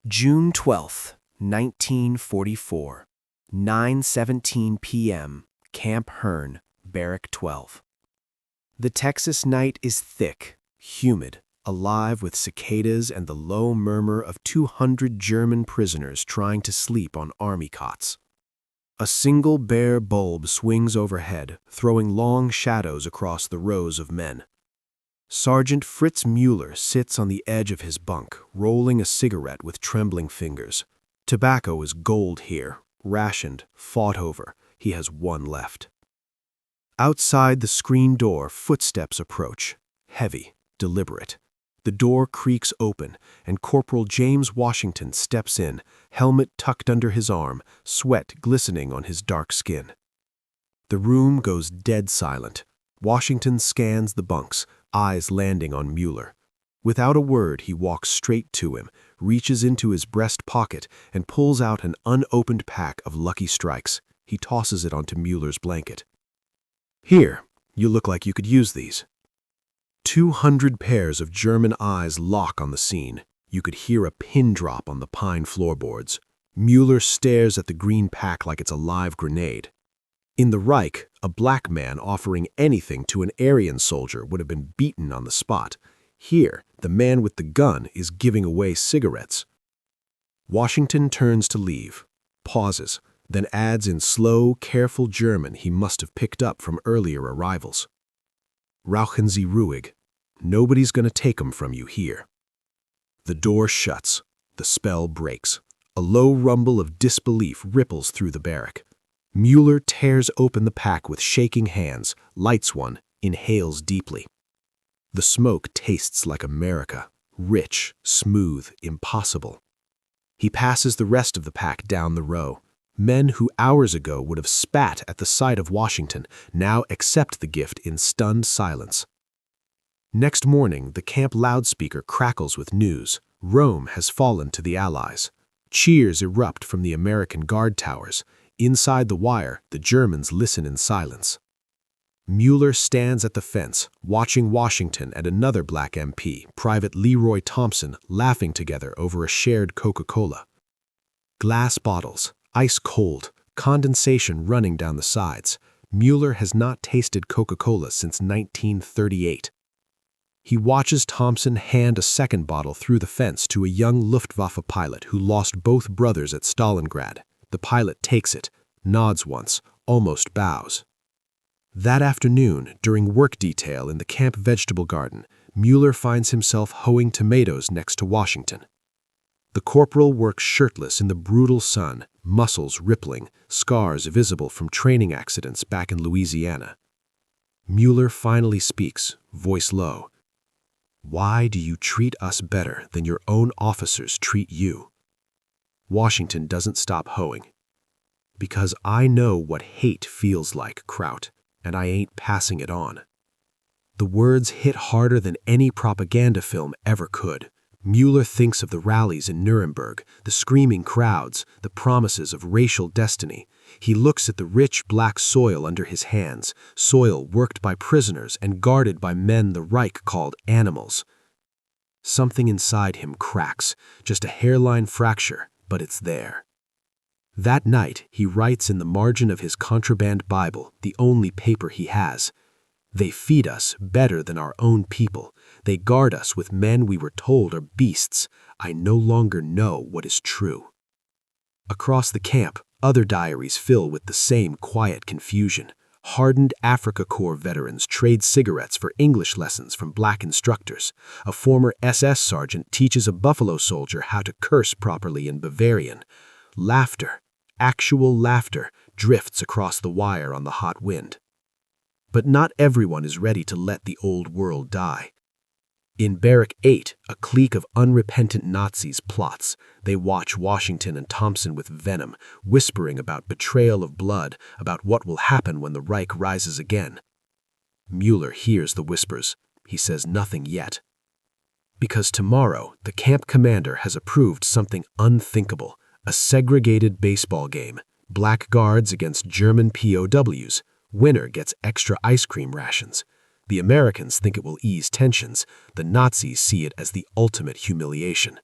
June 12th, 1944, 9:17 p.m., Camp Hearn, Barrack 12. The Texas night is thick, humid, alive with cicadas and the low murmur of 200 German prisoners trying to sleep on army cots. A single bare bulb swings overhead, throwing long shadows across the rows of men. Sergeant Fritz Mueller sits on the edge of his bunk, rolling a cigarette with trembling fingers. Tobacco is gold here, rationed, fought over. He has one left. Outside the screen door, footsteps approach, heavy, deliberate. The door creaks open, and Corporal James Washington steps in, helmet tucked under his arm, sweat glistening on his dark skin. The room goes dead silent. Washington scans the bunks, eyes landing on Mueller. Without a word, he walks straight to him, reaches into his breast pocket, and pulls out an unopened pack of Lucky Strikes. He tosses it onto Mueller's blanket. "Here, you look like you could use these." 200 pairs of German eyes lock on the scene. You could hear a pin drop on the pine floorboards. Mueller stares at the green pack like it's a live grenade. In the Reich, a black man offering anything to an Aryan soldier would have been beaten on the spot. Here, the man with the gun is giving away cigarettes. Washington turns to leave, pauses, then adds in slow, careful German he must have picked up from earlier arrivals. "Rauchen Sie ruhig. Nobody's going to take 'em from you here." The door shuts. The spell breaks. A low rumble of disbelief ripples through the barrack. Mueller tears open the pack with shaking hands, lights one, inhales deeply. The smoke tastes like America, rich, smooth, impossible. He passes the rest of the pack down the row. Men who hours ago would have spat at the sight of Washington now accept the gift in stunned silence. Next morning, the camp loudspeaker crackles with news. Rome has fallen to the Allies. Cheers erupt from the American guard towers. Inside the wire, the Germans listen in silence. Mueller stands at the fence, watching Washington and another black MP, Private Leroy Thompson, laughing together over a shared Coca-Cola. Glass bottles, ice cold, condensation running down the sides. Mueller has not tasted Coca-Cola since 1938. He watches Thompson hand a second bottle through the fence to a young Luftwaffe pilot who lost both brothers at Stalingrad. The pilot takes it, nods once, almost bows. That afternoon, during work detail in the camp vegetable garden, Mueller finds himself hoeing tomatoes next to Washington. The corporal works shirtless in the brutal sun, muscles rippling, scars visible from training accidents back in Louisiana. Mueller finally speaks, voice low. "Why do you treat us better than your own officers treat you?" Washington doesn't stop hoeing. "Because I know what hate feels like, Kraut, and I ain't passing it on." The words hit harder than any propaganda film ever could. Mueller thinks of the rallies in Nuremberg, the screaming crowds, the promises of racial destiny. He looks at the rich black soil under his hands, soil worked by prisoners and guarded by men the Reich called animals. Something inside him cracks, just a hairline fracture, but it's there. That night, he writes in the margin of his contraband Bible, the only paper he has, "They feed us better than our own people. They guard us with men we were told are beasts. I no longer know what is true." Across the camp, other diaries fill with the same quiet confusion. Hardened Africa Corps veterans trade cigarettes for English lessons from black instructors. A former SS sergeant teaches a Buffalo soldier how to curse properly in Bavarian. Laughter, actual laughter, drifts across the wire on the hot wind. But not everyone is ready to let the old world die. In Barrack 8, a clique of unrepentant Nazis plots. They watch Washington and Thompson with venom, whispering about betrayal of blood, about what will happen when the Reich rises again. Mueller hears the whispers. He says nothing yet. Because tomorrow, the camp commander has approved something unthinkable, a segregated baseball game, black guards against German POWs. Winner gets extra ice cream rations. The Americans think it will ease tensions. The Nazis see it as the ultimate humiliation.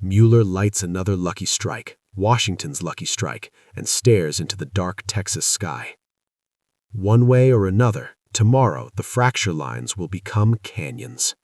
Mueller lights another lucky strike, Washington's lucky strike, and stares into the dark Texas sky. One way or another, tomorrow the fracture lines will become canyons.